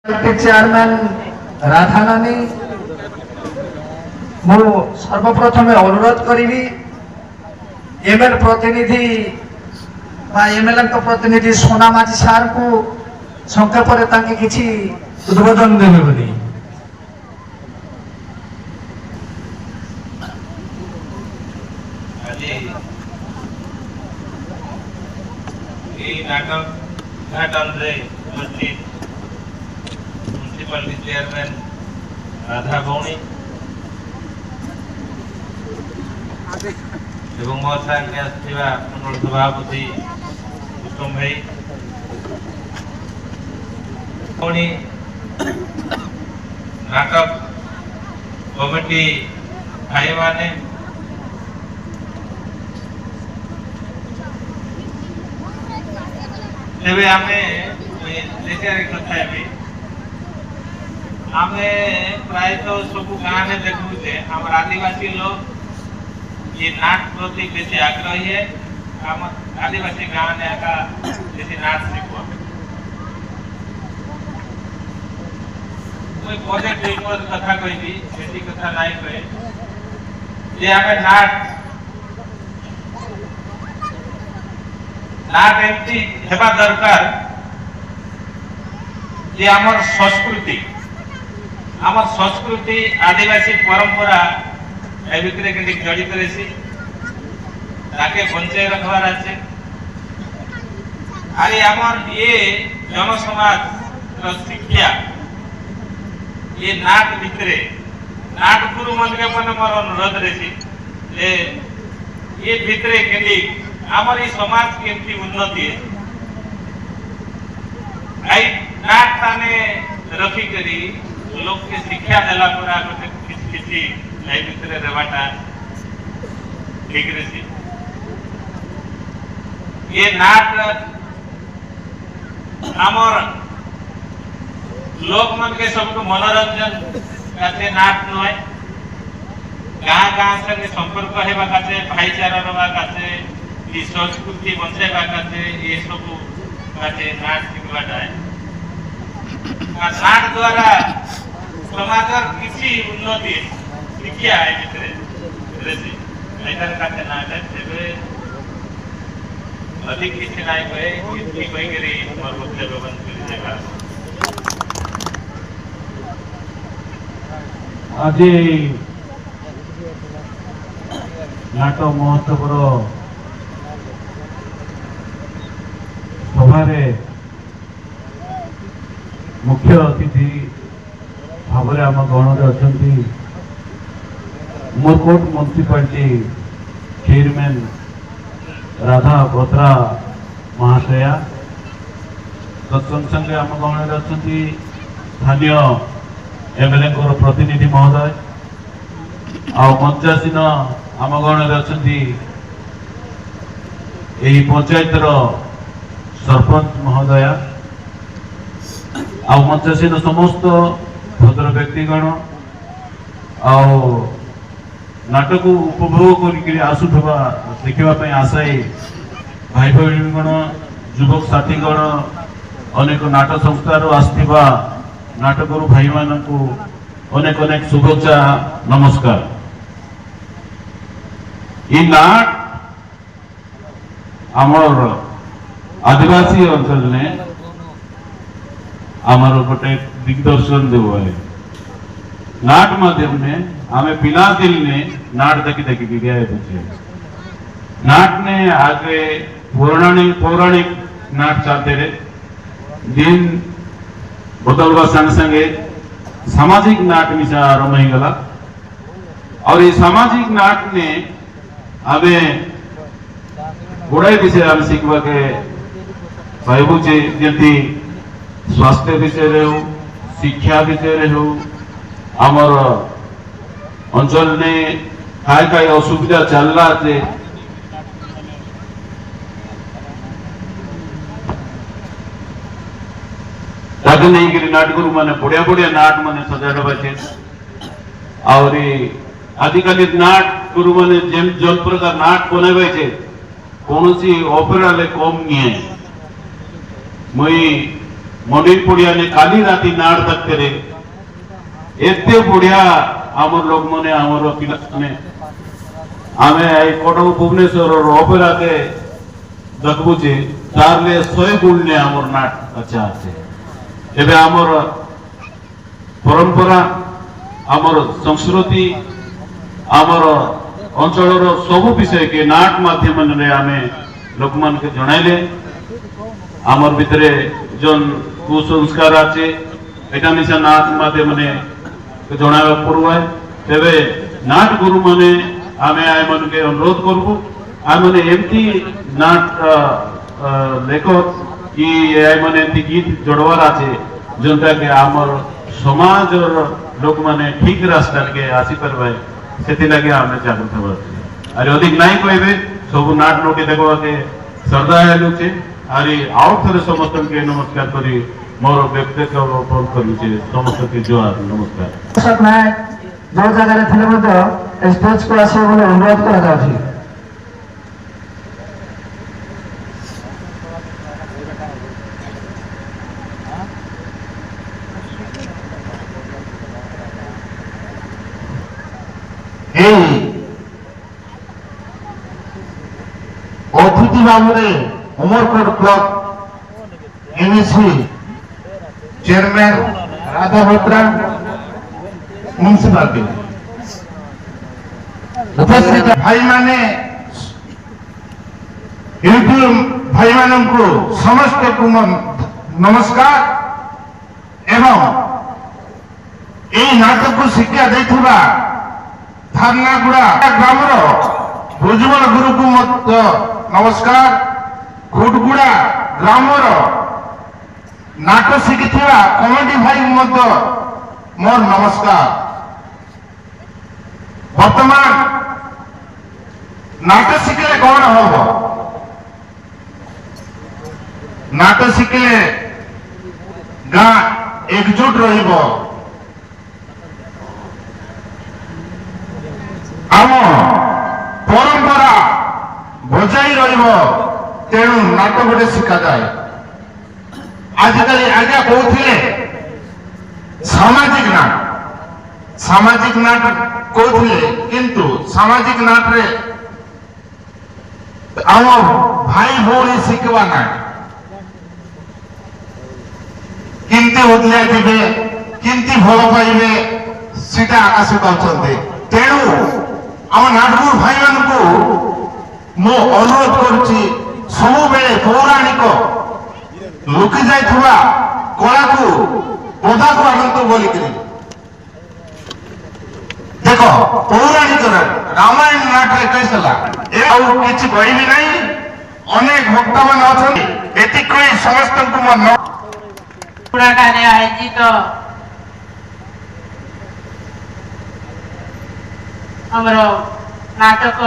Chairman राधानानी मु सर्वप्रथमे अनुरोध करी एमएल प्रतिनिधि एमएलए प्रतिनिधि सोना माझी सार को संक्षेप किसी उद्बोधन देवे बोली म्युनिसिपालिटी चेयरमैन राधा भौणी एवं मो सागे आसथिबा मंडल सभापति उत्तम भाई भौणी नाटक कमिटी भाई माने तेबे आमे लेकर कथा भी आमे प्राय तो सब गाँव में देखू जे हम आदिवासी लोग ये नाट प्रति बेसी आग्रही है। हम आदिवासी गाँव में का जैसे नाट सीखो कोई पॉजिटिव कथा कोई भी बेसी कथा नहीं कहे जे हमें नाट नाट एमती हेबा दरकार जे हमर संस्कृति आदिवासी परंपरा ए भितर के जड़ित रही ताके बंचाई रखवार আছে आरे हमर ये जन समाज शिक्षा ये नाट भितरे नाट गुरु मन के मन मोर अनुरोध रही जे ये भितरे के हमर ये समाज केमती उन्नति है नाट ताने रखी करी लोग के शिक्षा देला पर आगे किसी नहीं भितर रेवाटा ठीक रही ये नाट आमर लोक मन के सबको मनोरंजन करते नाट नय गाँ गाँ संगे संपर्क हेबा काचे भाईचारा रवा काचे ये संस्कृति बंचाइबा काचे ये सब काचे नाट शिखवाटा है नाट द्वारा समाजर किसी उन्नति शिक्षा है भितर रही ऐसा काचे नाट है तेबे अधिक किसी नहीं कहे किसी कोई करी और वक्तव्य बंद कर देगा आज नाटक महोत्सव सभारे मुख्य अतिथि भाव आम गण अच्छा उमरकोट म्युनिसिपालिटी चेयरमैन राधा बोत्रा महाशया तत्संगे आम गण अच्छा स्थानीय एमएलए प्रतिनिधि महोदय आ मंचासीन आम गण अच्छा पंचायतर सरपंच महोदया आ मंचासीन समस्त भद्र व्यक्तिगण नाटक उपभोग कर आसुवा देखापी आशायी भाई भगण युवक साथीगण अनेक नाटक संस्था आसवा नाटकरू भाई मानू अनेक अनेक शुभेच्छा नमस्कार। ये नाट आमर आदिवासी अंचल ने आमर गोटे दिग्दर्शन देव नाट माध्यम ने आमे पिला दिल ने नाट देखी देखी गया बुझे नाट ने आगे पौराणिक नाट चलते रहे दिन बदलवा संग संगे सामाजिक नाट मिसा आरंभ हो गला और ये सामाजिक नाट ने आमे गुड़ाई विषय आम शिखवा के पाइबुचे जंती स्वास्थ्य विषय हो शिक्षा विषय हो आमर अंचल ने काय काय असुविधा चलला जे ताके नहीं कि नाटगुरु माने बढ़िया बढ़िया नाट माने सजाड़वा छे और आदिकाली नाट गुरु माने जेम जन प्रकार नाट बनावे छे कोनोसी ओपेरा ले कम नहीं मुई मनिर पड़िया ने काली राती नाड़ तक करे एते बढ़िया आमर लोग मने आमर पिला ने आमे आई कटक भुवनेश्वर ओपेरा के देखबु जे तारले 100 गुण ने आमर नाट अच्छा আছে एबे आमर परंपरा आमर संस्कृति आमर अंचल सब विषय के नाट माध्यम रे आमे लोक मान के जणाइले आमर भितरे जन कुसंस्कार आछे एटा निशा नाट माध्यम ने जणावा पड़ुआ तेबे नाट गुरु माने आमे आय मन के अनुरोध करबु आय माने एमती नाट लेखक कि आय माने एमती गीत जोड़वार आछे जोनटा के आमर समाज और लोक माने ठीक रास्ता के आसी परबे सेति लागे आमे जागृत होबा अरे अधिक नाही कहबे सब नाट नोटी देखबा के श्रद्धा हेलु छे आरी आउट थरे समस्त के नमस्कार करी मोर व्यक्तिगत फोन करू छे समस्त के जोहार नमस्कार दर्शक नायक जो जगह थे मध्य स्टेज को आसे बोले अनुरोध करा जाउछि अतिथि भाव में Umarkot block MSC chairman Radha Bhadra municipality उपस्थित भाई माने यूट्यूब भाई मानन को समस्त को नमस्कार एवं यही नाटक को शिक्षा देथिबा धारनागुड़ा ग्रामर भुजबल गुरु को मत नमस्कार खुटगुड़ा ग्रामर नाट शिखि कमेडी भाई मत मोर नमस्कार वर्तमान नाट शिखिले कौन हम नाट शिखिले गाँ एकजुट रहिबो आम परंपरा बजाई रहिबो तेणु नाट गोटे शिखा जाए आजिकल आज्ञा कहते सामाजिक नाट कहते किंतु सामाजिक नाट रे आम भाई भौणी शिखवा ना किंती उदलिया थे किंती भल पाइबे सीटा आकाश पाते तेणु आम नाटक भाई मान को मो अनुरोध करुच्ची सब बेले पौराणिक लुकी जाइथुवा कला को पदा को आनंद बोलिक देखो पौराणिक रामायण नाट कैसला किसी कहबी नहीं अनेक भक्त मान अच्छा एतिक समस्त को मन आयोजित हमर नाटक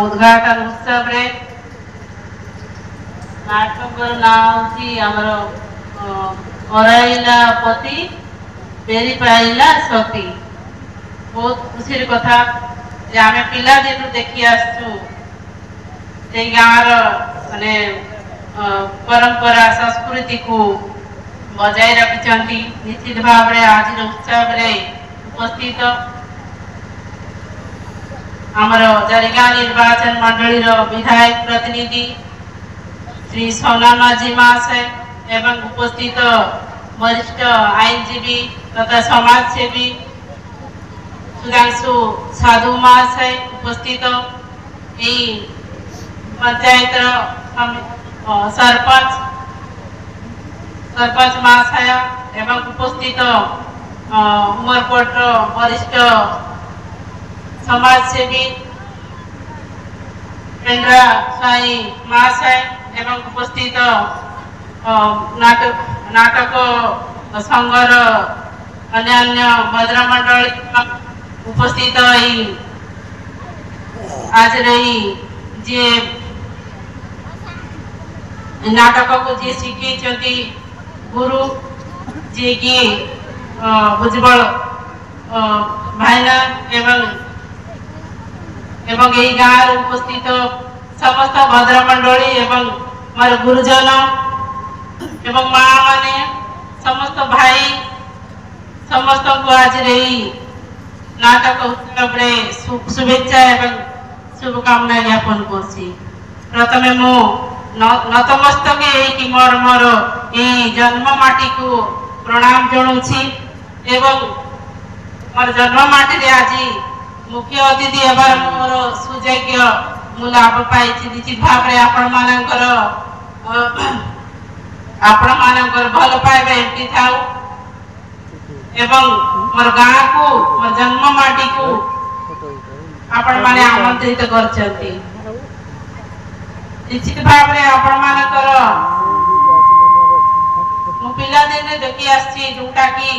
उद्घाटन उत्सव रे नाटक नाम थी हमर अराइला पति पेरी पाइला सती बहुत खुशी कथा जे आमे पिला दिन देखि आसु से गाँव माने परंपरा संस्कृति को बजाय रखिचंती निश्चित भाव रे आज उत्सव रे उपस्थित आमर जरिगा निर्वाचन मंडली विधायक प्रतिनिधि श्री सोना माझी महाशय एवं उपस्थित वरिष्ठ आईनजीवी तथा समाजसेवी सुधांशु साधु महाशय उपस्थित पंचायत सरपंच महाशय एवं उपस्थित उमरकोट वरिष्ठ समाजसेवी पेंड्रा स्वाई महाशय एवं उपस्थित नाटक संघर अन्य भद्र मंडल उपस्थित आज रही जे नाटक को जे शिखी गुरु जे कि भुजबल भाईना एवं यही गाँव उपस्थित समस्त भद्र मंडली एवं मोर गुरुजन ଏବଂ ମା ମାନେ ସମସ୍ତ ଭାଇ ସମସ୍ତଙ୍କୁ ଆଜିର ଏହି ନାଟକ ଉତ୍ସବରେ শুভেচ্ছা এবং শুভকামনা জ্ঞাপন করছি। প্রথমে ମୁଁ নতমস্তকে ହେଇକି ମୋର এই জন্ম মাটিକୁ প্রণাম জଣାଉଛି এবং ମୋର ଜନ୍ମ ମାଟିରେ ଆଜି ମୁଖ୍ୟ ଅତିଥି ହେବାର ମୋର ସୁଯୋଗ୍ୟ ମୁଁ ଲାଭ ପାଇଛି। ନିଶ୍ଚିତ ଭାବରେ ଆପଣମାନଙ୍କର ଭଲ ପାଇବା ଏମିତି ଥାଉ ଏବଂ ମୋର ଗାଁକୁ ମୋର ଜନ୍ମ ମାଟିକୁ ଆପଣମାନେ ଆମନ୍ତ୍ରିତ କରିଛନ୍ତି। ନିଶ୍ଚିତ ଭାବରେ ଆପଣମାନଙ୍କର ମୁଁ ପିଲାଦିନେ ଦେଖି ଆସିଛି ଯୋଉଟା କି